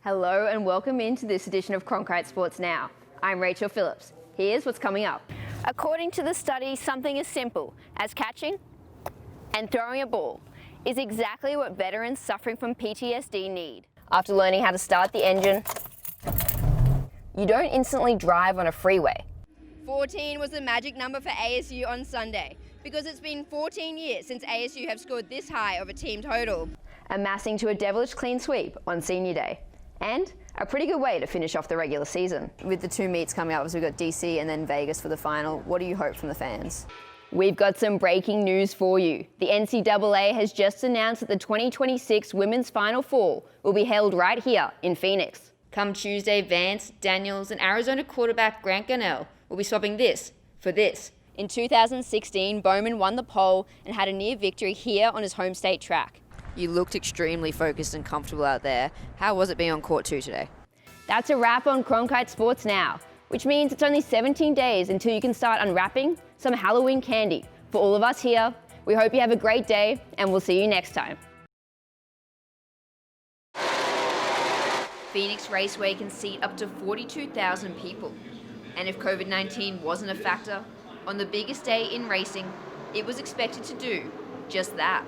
Hello and welcome into this edition of Cronkite Sports Now. I'm Rachel Phillips. Here's what's coming up. According to the study, something as simple as catching and throwing a ball is exactly what veterans suffering from PTSD need. After learning how to start the engine, you don't instantly drive on a freeway. 14 was the magic number for ASU on Sunday because it's been 14 years since ASU have scored this high of a team total, amassing to a devilish clean sweep on Senior Day. And a pretty good way to finish off the regular season. With the two meets coming up, so we've got DC and then Vegas for the final. What do you hope from the fans? We've got some breaking news for you. The NCAA has just announced that the 2026 Women's Final Four will be held right here in Phoenix. Come Tuesday, Vance, Daniels, and Arizona quarterback Grant Gunnell will be swapping this for this. In 2016, Bowman won the pole and had a near victory here on his home state track. You looked extremely focused and comfortable out there. How was it being on court 2 today? That's a wrap on Cronkite Sports Now, which means it's only 17 days until you can start unwrapping some Halloween candy. For all of us here, we hope you have a great day and we'll see you next time. Phoenix Raceway can seat up to 42,000 people. And if COVID-19 wasn't a factor, on the biggest day in racing, it was expected to do just that.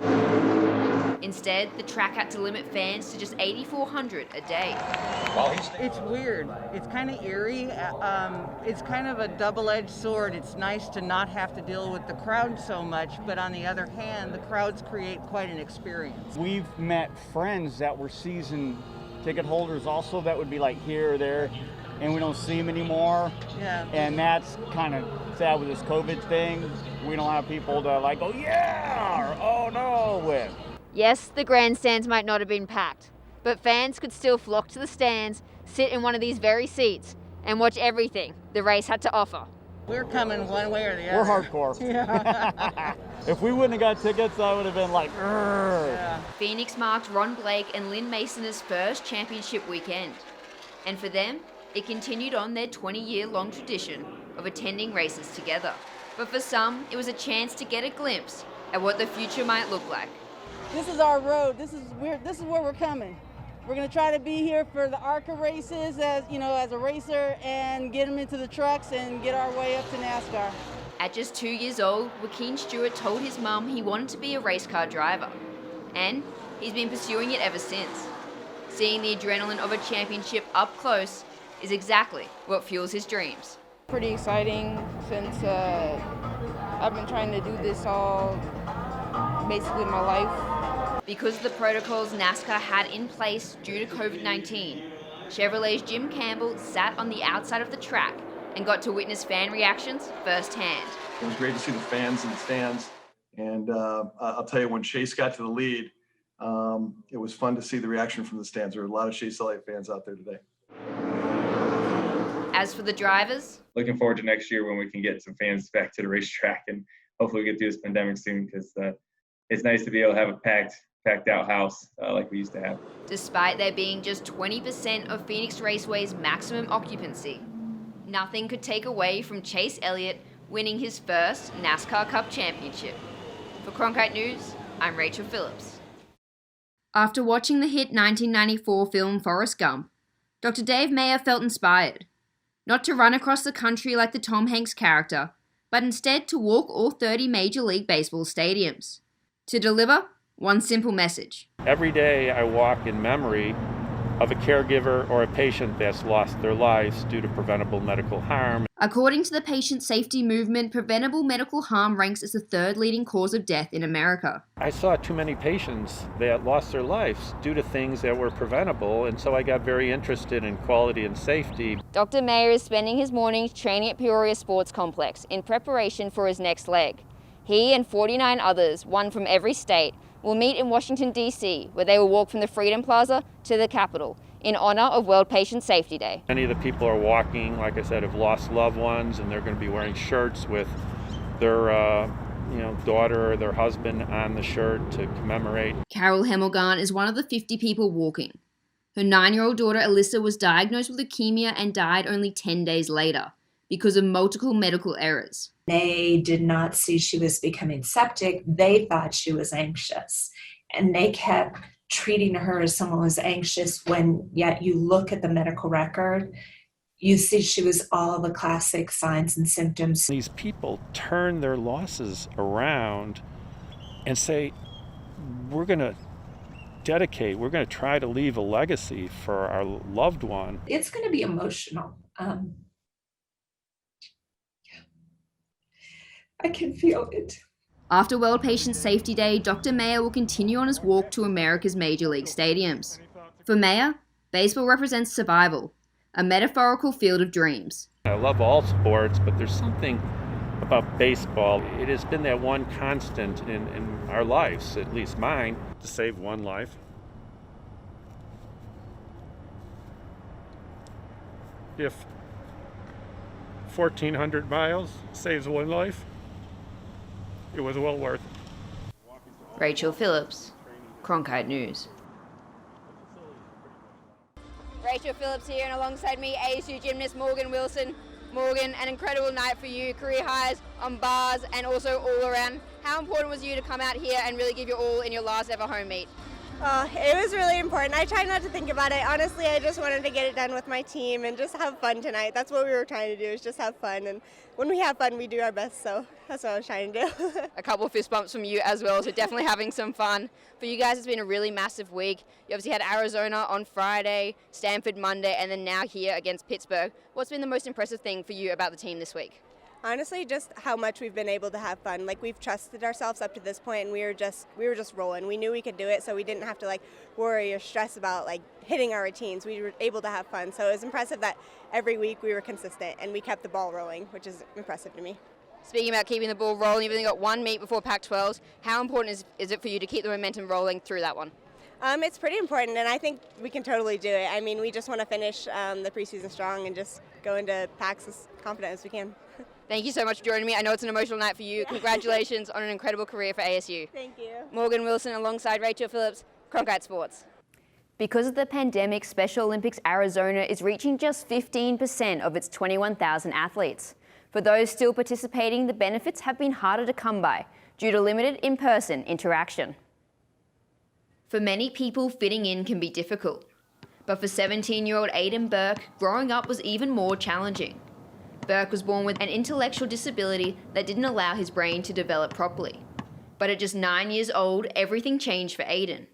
Instead, the track had to limit fans to just 8,400 a day. It's weird. It's kind of eerie. It's kind of a double-edged sword. It's nice to not have to deal with the crowd so much, but on the other hand, the crowds create quite an experience. We've met friends that were season ticket holders also that would be like here or there, and we don't see them anymore. Yeah. And that's kind of sad with this COVID thing. We don't have people to like, oh yeah, or oh no with. Yes, the grandstands might not have been packed, but fans could still flock to the stands, sit in one of these very seats, and watch everything the race had to offer. We're coming one way or the other. We're hardcore. Yeah. If we wouldn't have got tickets, I would have been like, Yeah. Phoenix marked Ron Blake and Lynn Mason's first championship weekend. And for them, it continued on their 20-year-long tradition of attending races together. But for some, it was a chance to get a glimpse at what the future might look like. This is our road. This is where we're coming. We're going to try to be here for the ARCA races as a racer and get them into the trucks and get our way up to NASCAR. At just 2 years old, Joaquin Stewart told his mum he wanted to be a race car driver. And he's been pursuing it ever since. Seeing the adrenaline of a championship up close is exactly what fuels his dreams. Pretty exciting since I've been trying to do this all basically my life. Because of the protocols NASCAR had in place due to COVID-19, Chevrolet's Jim Campbell sat on the outside of the track and got to witness fan reactions firsthand. It was great to see the fans in the stands. And I'll tell you, when Chase got to the lead, it was fun to see the reaction from the stands. There were a lot of Chase Elliott fans out there today. As for the drivers, looking forward to next year when we can get some fans back to the racetrack and hopefully we get through this pandemic soon because it's nice to be able to have a packed out house like we used to have. Despite there being just 20% of Phoenix Raceway's maximum occupancy, nothing could take away from Chase Elliott winning his first NASCAR Cup championship. For Cronkite News, I'm Rachel Phillips. After watching the hit 1994 film Forrest Gump, Dr. Dave Mayer felt inspired. Not to run across the country like the Tom Hanks character, but instead to walk all 30 Major League Baseball stadiums. To deliver one simple message. Every day I walk in memory of a caregiver or a patient that's lost their lives due to preventable medical harm. According to the patient safety movement, preventable medical harm ranks as the third leading cause of death in America. I saw too many patients that lost their lives due to things that were preventable, and so I got very interested in quality and safety. Dr. Mayer is spending his mornings training at Peoria Sports Complex in preparation for his next leg. He and 49 others, one from every state, will meet in Washington, D.C., where they will walk from the Freedom Plaza to the Capitol in honor of World Patient Safety Day. Many of the people are walking, like I said, have lost loved ones, and they're going to be wearing shirts with their daughter or their husband on the shirt to commemorate. Carol Hemelgarn is one of the 50 people walking. Her 9-year-old daughter Alyssa was diagnosed with leukemia and died only 10 days later because of multiple medical errors. They did not see she was becoming septic. They thought she was anxious. And they kept treating her as someone who's anxious when yet you look at the medical record, you see she was all the classic signs and symptoms. These people turn their losses around and say, we're going to try to leave a legacy for our loved one. It's going to be emotional. I can feel it. After World Patient Safety Day, Dr. Mayer will continue on his walk to America's major league stadiums. For Mayer, baseball represents survival, a metaphorical field of dreams. I love all sports, but there's something about baseball. It has been that one constant in our lives, at least mine, to save one life. If 1,400 miles saves one life, it was well worth it. Rachel Phillips, Cronkite News. Rachel Phillips here, and alongside me, ASU gymnast Morgan Wilson. Morgan, an incredible night for you, career highs on bars and also all around. How important was you to come out here and really give your all in your last ever home meet? It was really important. I tried not to think about it. Honestly, I just wanted to get it done with my team and just have fun tonight. That's what we were trying to do, is just have fun. And when we have fun, we do our best. So that's what I was trying to do. A couple of fist bumps from you as well, so definitely having some fun. For you guys, it's been a really massive week. You obviously had Arizona on Friday, Stanford Monday, and then now here against Pittsburgh. What's been the most impressive thing for you about the team this week? Honestly, just how much we've been able to have fun. Like, we've trusted ourselves up to this point, and we were just rolling. We knew we could do it, so we didn't have to worry or stress about hitting our routines. We were able to have fun. So it was impressive that every week we were consistent and we kept the ball rolling, which is impressive to me. Speaking about keeping the ball rolling, you've only got one meet before Pac-12s. How important is it for you to keep the momentum rolling through that one? It's pretty important, and I think we can totally do it. I mean, we just want to finish the preseason strong and just go into Pacs as confident as we can. Thank you so much for joining me. I know it's an emotional night for you. Yeah. Congratulations on an incredible career for ASU. Thank you. Morgan Wilson alongside Rachel Phillips, Cronkite Sports. Because of the pandemic, Special Olympics Arizona is reaching just 15% of its 21,000 athletes. For those still participating, the benefits have been harder to come by due to limited in-person interaction. For many people, fitting in can be difficult. But for 17-year-old Aiden Burke, growing up was even more challenging. Burke was born with an intellectual disability that didn't allow his brain to develop properly. But at just 9 years old, everything changed for Aiden.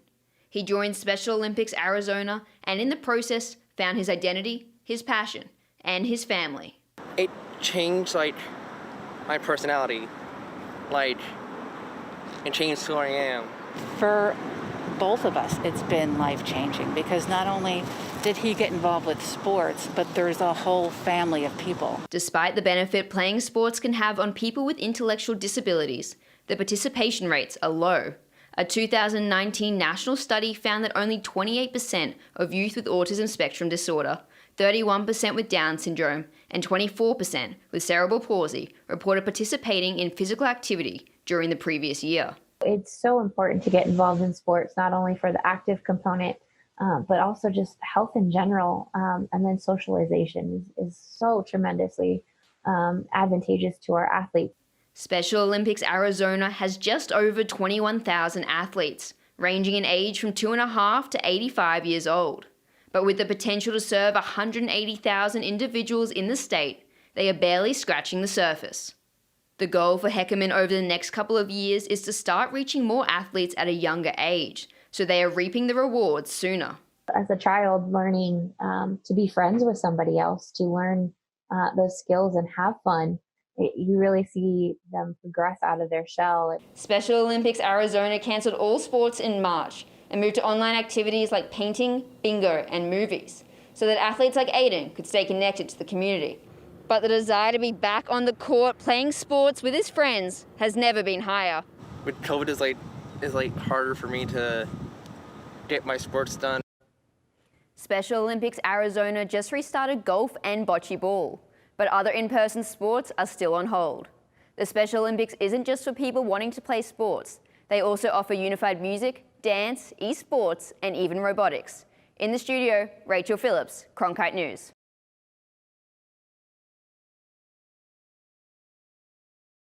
He joined Special Olympics Arizona and in the process found his identity, his passion, and his family. It changed my personality, it changed who I am. For both of us, it's been life-changing because not only did he get involved with sports, but there's a whole family of people. Despite the benefit playing sports can have on people with intellectual disabilities, the participation rates are low. A 2019 national study found that only 28% of youth with autism spectrum disorder, 31% with Down syndrome, and 24% with cerebral palsy reported participating in physical activity during the previous year. It's so important to get involved in sports, not only for the active component, but also just health in general. And then socialization is so tremendously advantageous to our athletes. Special Olympics Arizona has just over 21,000 athletes, ranging in age from 2.5 to 85 years old. But with the potential to serve 180,000 individuals in the state, they are barely scratching the surface. The goal for Heckerman over the next couple of years is to start reaching more athletes at a younger age, so they are reaping the rewards sooner. As a child, learning to be friends with somebody else, to learn those skills and have fun, you really see them progress out of their shell. Special Olympics Arizona cancelled all sports in March and moved to online activities like painting, bingo, and movies, so that athletes like Aiden could stay connected to the community. But the desire to be back on the court playing sports with his friends has never been higher. With COVID is harder for me to get my sports done. Special Olympics Arizona just restarted golf and bocce ball, but other in-person sports are still on hold. The Special Olympics isn't just for people wanting to play sports. They also offer unified music, dance, esports, and even robotics. In the studio, Rachel Phillips, Cronkite News.